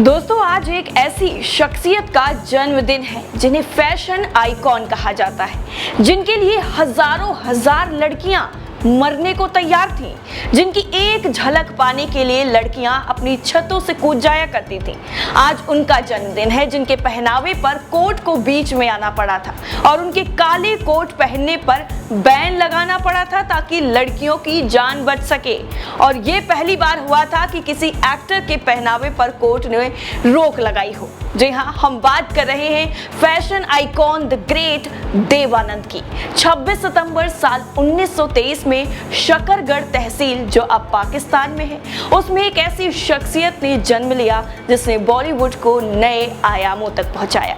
दोस्तों, आज एक ऐसी शख्सियत का जन्मदिन है जिन्हें फैशन आइकॉन कहा जाता है, जिनके लिए हजारों हजार लड़कियां मरने को तैयार थीं, जिनकी एक झलक पाने के लिए लड़कियां अपनी छतों से कूद जाया करती थीं। आज उनका जन्मदिन है, जिनके पहनावे पर कोट को बीच में आना पड़ा था और उनके काले कोट पहनने पर बैन लगाना पड़ा था ताकि लड़कियों की जान बच सके। और ये पहली बार हुआ था कि किसी एक्टर के पहनावे पर कोर्ट ने रोक लगाई हो। जी हाँ, हम बात कर रहे हैं fashion icon the great Dev Anand की। 26 सितंबर साल 1923 में शकरगढ़ तहसील, जो अब पाकिस्तान में है, उसमें एक ऐसी शख्सियत ने जन्म लिया जिसने बॉलीवुड को नए आयामों तक पहुंचाया।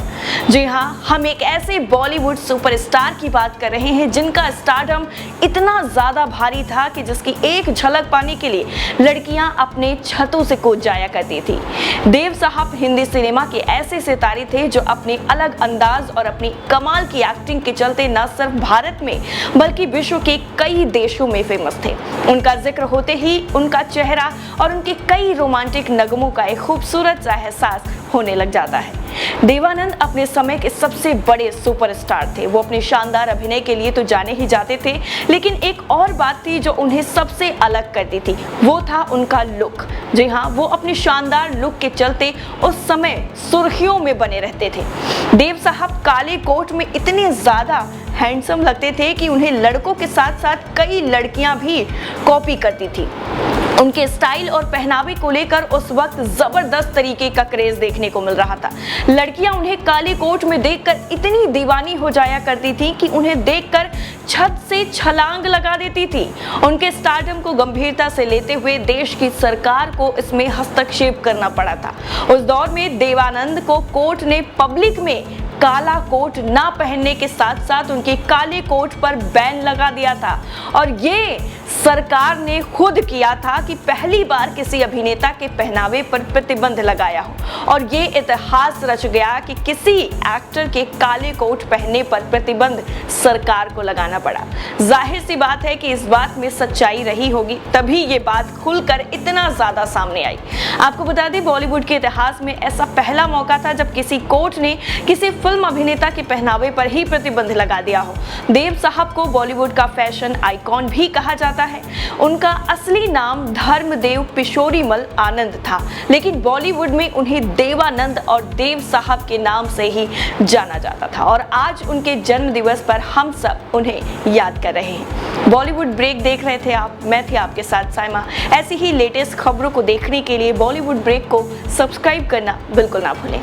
जी हाँ, हम एक ऐसे बॉलीवुड सुपरस्टार की बात कर रहे हैं जिनका स्टारडम इतना ज्यादा भारी था कि जिसकी एक झलक पाने के लिए लड़कियां अपने छतों से कूद जाया करती थी। देव साहब हिंदी सिनेमा के ऐसे सितारे थे जो अपने अलग अंदाज और अपनी कमाल की एक्टिंग के चलते न सिर्फ भारत में बल्कि विश्व के कई देशों में फेमस थे। उनका जिक्र होते ही उनका चेहरा और उनके कई रोमांटिक नगमों का एक खूबसूरत सा एहसास होने लग जाता है। देवानंद अपने समय के सबसे बड़े सुपरस्टार थे। वो अपने शानदार अभिनय के लिए तो जाने ही जाते थे, लेकिन एक और बात थी जो उन्हें सबसे अलग करती थी, वो था उनका लुक। जी हाँ, वो अपने शानदार लुक के चलते उस समय सुर्खियों में बने रहते थे। देव साहब काले कोट में इतने ज्यादा हैंडसम लगते थे कि उन्हें लड़कों के साथ साथ कई लड़कियां भी कॉपी करती थी। उनके स्टाइल और पहनावे को लेकर उस वक्त जबरदस्त तरीके का क्रेज देखने को मिल रहा था। लड़कियां उन्हें काले कोट में देखकर इतनी दीवानी हो जाया करती थी कि उन्हें देखकर छत से छलांग लगा देती थी। उनके स्टारडम को गंभीरता से लेते हुए देश की सरकार को इसमें हस्तक्षेप करना पड़ा था। उस दौर में देवानंद को कोर्ट ने पब्लिक में काला कोट ना पहनने के साथ साथ उनके काले कोट पर बैन लगा दिया था और ये सरकार ने खुद किया था कि पहली बार किसी अभिनेता के पहनावे पर प्रतिबंध लगाया हो। और ये इतिहास रच गया कि किसी एक्टर के काले कोट पहनने पर प्रतिबंध सरकार को लगाना पड़ा। जाहिर सी बात है कि इस बात में सच्चाई रही होगी, तभी ये बात खुलकर इतना ज्यादा सामने आई। आपको बता दें, बॉलीवुड के इतिहास में ऐसा पहला मौका था जब किसी कोर्ट ने किसी फिल्म अभिनेता के पहनावे पर ही प्रतिबंध लगा दिया हो। देव साहब को बॉलीवुड का फैशन आइकॉन भी कहा जाता है। उनका असली नाम धर्मदेव पिशोरीमल आनंद था, लेकिन बॉलीवुड में उन्हें देवानंद और देव साहब के नाम से ही जाना जाता था। और आज उनके जन्म दिवस पर हम सब उन्हें याद कर रहे हैं। बॉलीवुड ब्रेक देख रहे थे आप, मैं थी आपके साथ साइमा। ऐसी ही लेटेस्ट खबरों को देखने के लिए बॉलीवुड ब्रेक को सब्सक्राइब करना बिल्कुल ना भूलें।